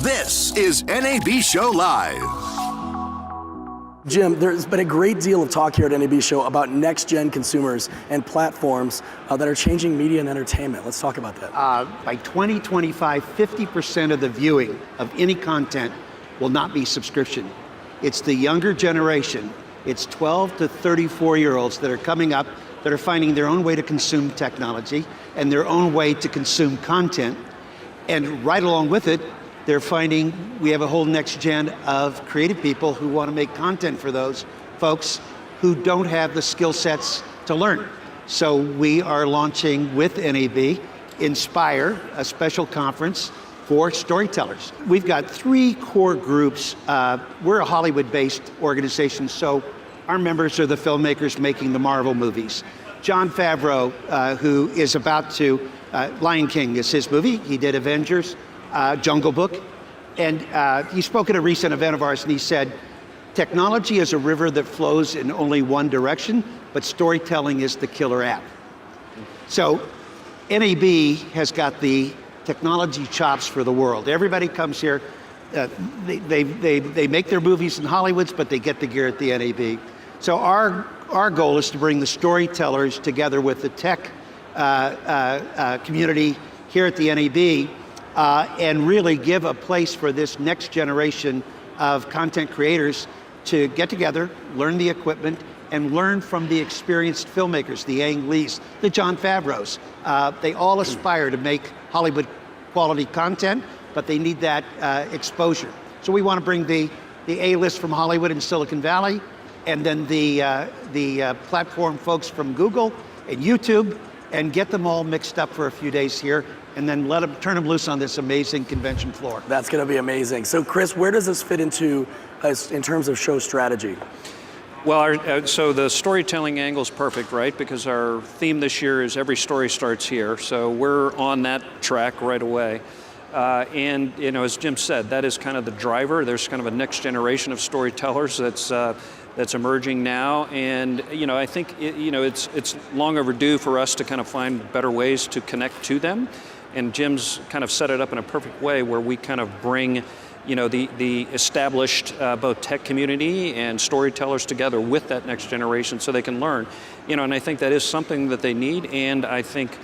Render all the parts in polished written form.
This is NAB Show Live. Jim, there's been a great deal of talk here at NAB Show about next-gen consumers and platforms that are changing media and entertainment. Let's talk about that. By 2025, 50% of the viewing of any content will not be subscription. It's the younger generation. It's 12 to 34-year-olds that are coming up that are finding their own way to consume technology and their own way to consume content. And right along with it, they're finding we have a whole next gen of creative people who want to make content for those folks who don't have the skill sets to learn. So we are launching with NAB Inspire, a special conference for storytellers. We've got 3 core groups. We're a Hollywood-based organization, so our members are the filmmakers making the Marvel movies. Jon Favreau, who is about to, Lion King is his movie. He did Avengers. Jungle Book, and he spoke at a recent event of ours and he said, technology is a river that flows in only one direction, but storytelling is the killer app. So NAB has got the technology chops for the world. Everybody comes here, they make their movies in Hollywoods, but they get the gear at the NAB. So our goal is to bring the storytellers together with the tech community here at the NAB and really give a place for this next generation of content creators to get together, learn the equipment, and learn from the experienced filmmakers, the Ang Lees, the Jon Favreaus. They all aspire to make Hollywood quality content, but they need that exposure. So we want to bring the A-list from Hollywood and Silicon Valley, and then the platform folks from Google and YouTube, and get them all mixed up for a few days here, and then turn them loose on this amazing convention floor. That's going to be amazing. So Chris, where does this fit into in terms of show strategy? Well, so the storytelling angle is perfect, right? Because our theme this year is every story starts here. So we're on that track right away. And as Jim said, that is kind of the driver. There's kind of a next generation of storytellers that's emerging now, and I think it's long overdue for us to kind of find better ways to connect to them. And Jim's kind of set it up in a perfect way where we kind of bring the established both tech community and storytellers together with that next generation so they can learn. And I think that is something that they need, and I think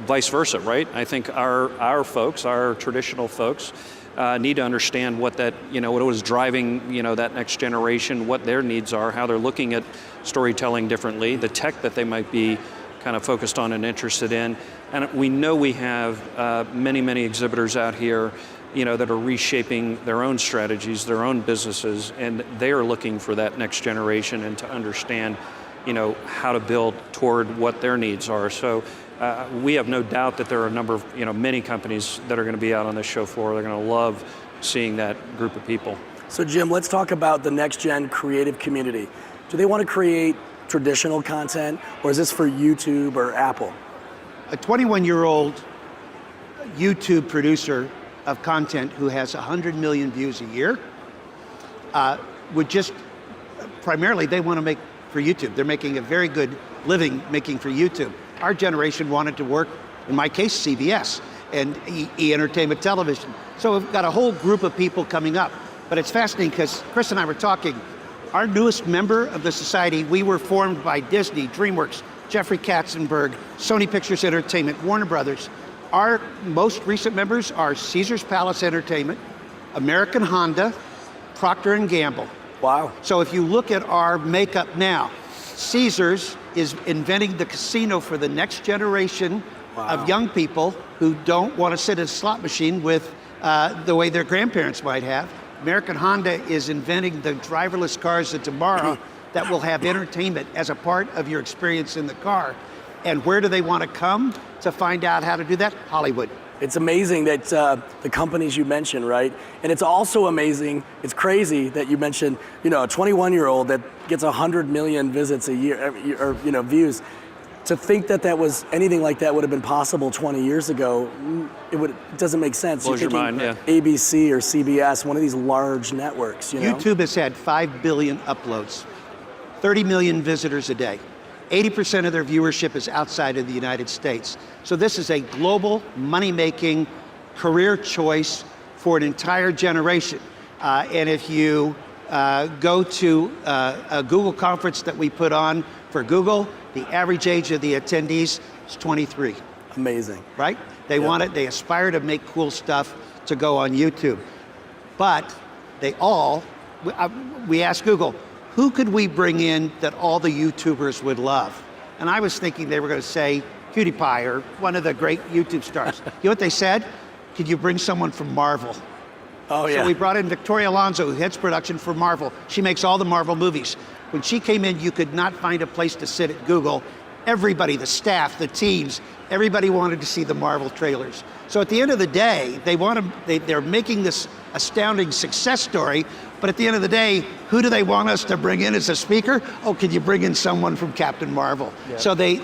vice versa, right? I think our folks, our traditional folks, need to understand what that, what was driving, that next generation, what their needs are, how they're looking at storytelling differently, the tech that they might be kind of focused on and interested in. And we know we have many, many exhibitors out here, that are reshaping their own strategies, their own businesses, and they are looking for that next generation and to understand, how to build toward what their needs are. So we have no doubt that there are a number of, many companies that are going to be out on this show floor. They're going to love seeing that group of people. So Jim, let's talk about the next gen creative community. Do they want to create traditional content, or is this for YouTube or Apple? A 21-year-old YouTube producer of content who has 100 million views a year would just, primarily they want to make for YouTube. They're making a very good living making for YouTube. Our generation wanted to work, in my case, CBS and E! Entertainment Television. So we've got a whole group of people coming up. But it's fascinating because Chris and I were talking, our newest member of the society, we were formed by Disney, DreamWorks, Jeffrey Katzenberg, Sony Pictures Entertainment, Warner Brothers. Our most recent members are Caesars Palace Entertainment, American Honda, Procter & Gamble. Wow. So if you look at our makeup now, Caesars is inventing the casino for the next generation of young people who don't want to sit at a slot machine with the way their grandparents might have. American Honda is inventing the driverless cars of tomorrow that will have entertainment as a part of your experience in the car. And where do they want to come to find out how to do that? Hollywood. It's amazing that the companies you mentioned, right? And it's also amazing, it's crazy that you mentioned, a 21-year-old that gets 100 million visits a year, or views. to think that that was anything like that would have been possible 20 years ago, it doesn't make sense. Blows your mind, yeah. ABC or CBS, one of these large networks, you know? YouTube has had 5 billion uploads, 30 million visitors a day. 80% of their viewership is outside of the United States. So this is a global money-making career choice for an entire generation. And if you go to a Google conference that we put on for Google, the average age of the attendees is 23. Amazing. Right? They want it, they aspire to make cool stuff to go on YouTube. But they all, we asked Google, who could we bring in that all the YouTubers would love? And I was thinking they were going to say PewDiePie or one of the great YouTube stars. You know what they said? Could you bring someone from Marvel? Oh, yeah. So we brought in Victoria Alonso, who heads production for Marvel. She makes all the Marvel movies. When she came in, you could not find a place to sit at Google. Everybody, the staff, the teams, everybody wanted to see the Marvel trailers. So at the end of the day, they're making this astounding success story, but at the end of the day, who do they want us to bring in as a speaker? Oh, can you bring in someone from Captain Marvel? Yeah. So they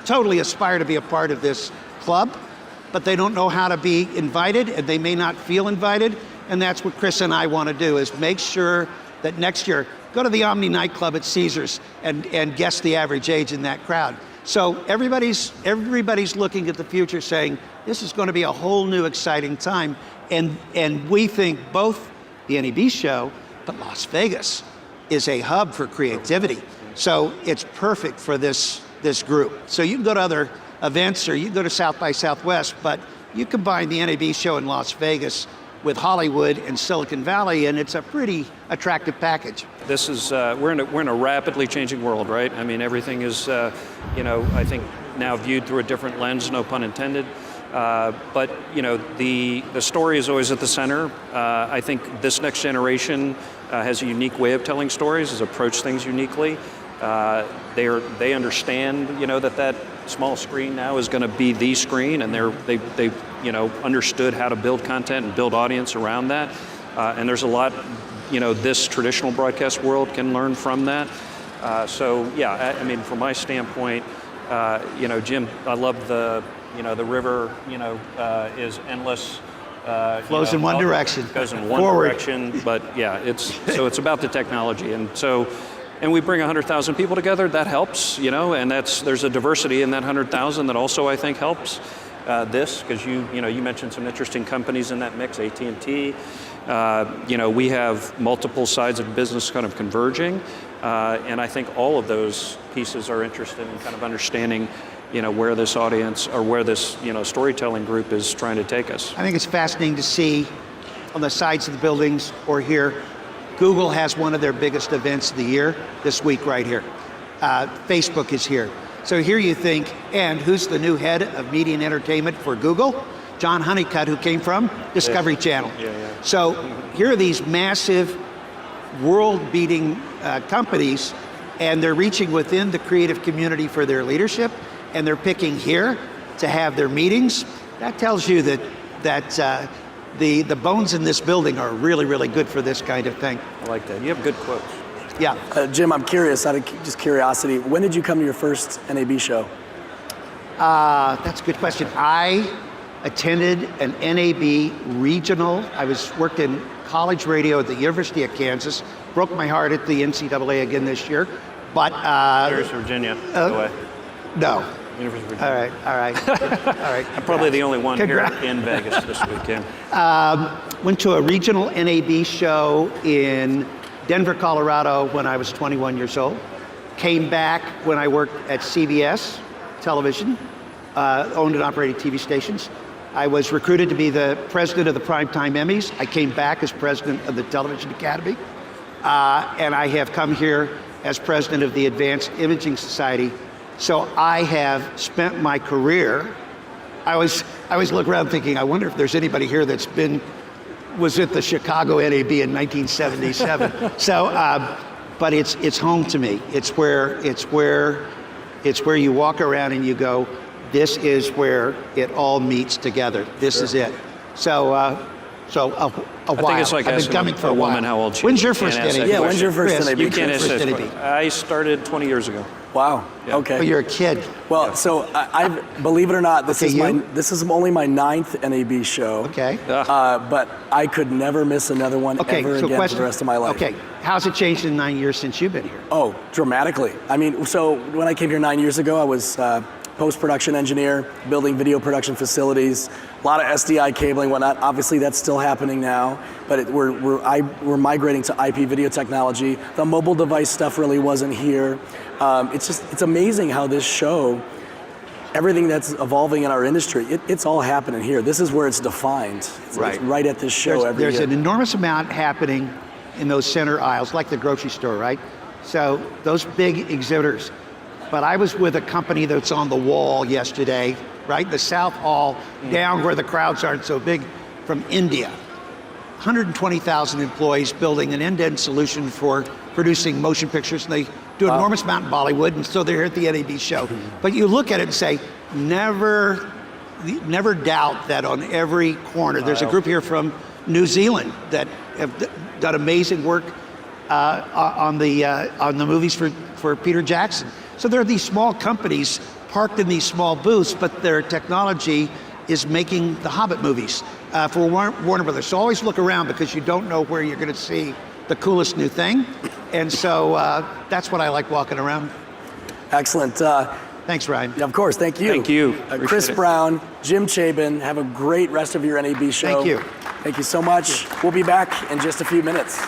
totally aspire to be a part of this club, but they don't know how to be invited, and they may not feel invited, and that's what Chris and I want to do, is make sure that next year, go to the Omni nightclub at Caesars and guess the average age in that crowd. So everybody's looking at the future saying, this is going to be a whole new exciting time, and we think both the NAB Show, but Las Vegas is a hub for creativity. So it's perfect for this group. So you can go to other events or you can go to South by Southwest, but you combine the NAB Show in Las Vegas with Hollywood and Silicon Valley, and it's a pretty attractive package. This is, we're in a rapidly changing world, right? I mean, everything is, I think now viewed through a different lens, no pun intended. But the story is always at the center. I think this next generation has a unique way of telling stories, has approached things uniquely. They understand, that small screen now is going to be the screen, and they understood how to build content and build audience around that. And there's a lot, this traditional broadcast world can learn from that. From my standpoint, Jim, I love the river, is endless. Flows in one direction. Goes in one direction, but yeah, it's about the technology, and we bring 100,000 people together. That helps, and there's a diversity in that 100,000 that also I think helps. Because you mentioned some interesting companies in that mix, AT&T. We have multiple sides of business kind of converging, and I think all of those pieces are interested in kind of understanding, where this audience or where this, storytelling group is trying to take us. I think it's fascinating to see on the sides of the buildings or here, Google has one of their biggest events of the year this week right here. Facebook is here. So here you think, and who's the new head of media and entertainment for Google? John Honeycutt, who came from Discovery Channel. Yeah. So here are these massive, world-beating companies, and they're reaching within the creative community for their leadership, and they're picking here to have their meetings. That tells you that the bones in this building are really, really good for this kind of thing. I like that. You have good quotes. Yeah. Jim, I'm curious, out of just curiosity, when did you come to your first NAB show? That's a good question. I attended an NAB regional. I worked in college radio at the University of Kansas. Broke my heart at the NCAA again this year. But University of Virginia, by the way. No. University of Virginia. All right. I'm probably the only one here in Vegas this weekend. Went to a regional NAB show in Denver, Colorado when I was 21 years old. Came back when I worked at CBS television, owned and operated TV stations. I was recruited to be the president of the Primetime Emmys. I came back as president of the Television Academy. And I have come here as president of the Advanced Imaging Society. So I have spent my career, I always look around thinking, I wonder if there's anybody here was at the Chicago NAB in 1977. So, but it's home to me. It's where you walk around and you go, this is where it all meets together. This is it. So So a while. think it's like I've been asking coming for a a while. woman how old she When's is. your You can't first ask that NAB? Yeah, when's your first Chris, NAB? You can't when's your answer first this. NAB? I started 20 years ago. Wow. Yeah. Okay. Oh, you're a kid. Well, so I believe it or not, this Okay, you? this is only my 9th NAB show. Okay. But I could never miss another one Okay, ever so again question. for the rest of my life. Okay, how's it changed in 9 years since you've been here? Oh, dramatically. I mean, so when I came here 9 years ago, I was post-production engineer, building video production facilities, a lot of SDI cabling, whatnot. Obviously, that's still happening now, but we're migrating to IP video technology. The mobile device stuff really wasn't here. It's amazing how this show, everything that's evolving in our industry, it's all happening here. This is where it's defined. It's right at this show There's year. an enormous amount happening in those center aisles, like the grocery store, right? So those big exhibitors. But I was with a company that's on the wall yesterday, right? The South Hall, down where the crowds aren't so big, from India. 120,000 employees building an end-to-end solution for producing motion pictures. And they do an enormous amount in Bollywood, and so they're here at the NAB show. But you look at it and say, never doubt that on every corner, there's a group here from New Zealand that have done amazing work on the movies for Peter Jackson. So there are these small companies parked in these small booths, but their technology is making the Hobbit movies for Warner Brothers. So always look around because you don't know where you're going to see the coolest new thing. And so that's what I like walking around. Excellent. Thanks, Ryan. Of course, thank you. Thank you. Chris Appreciate it. Brown, Jim Chabin, have a great rest of your NAB show. Thank you. Thank you so much. We'll be back in just a few minutes.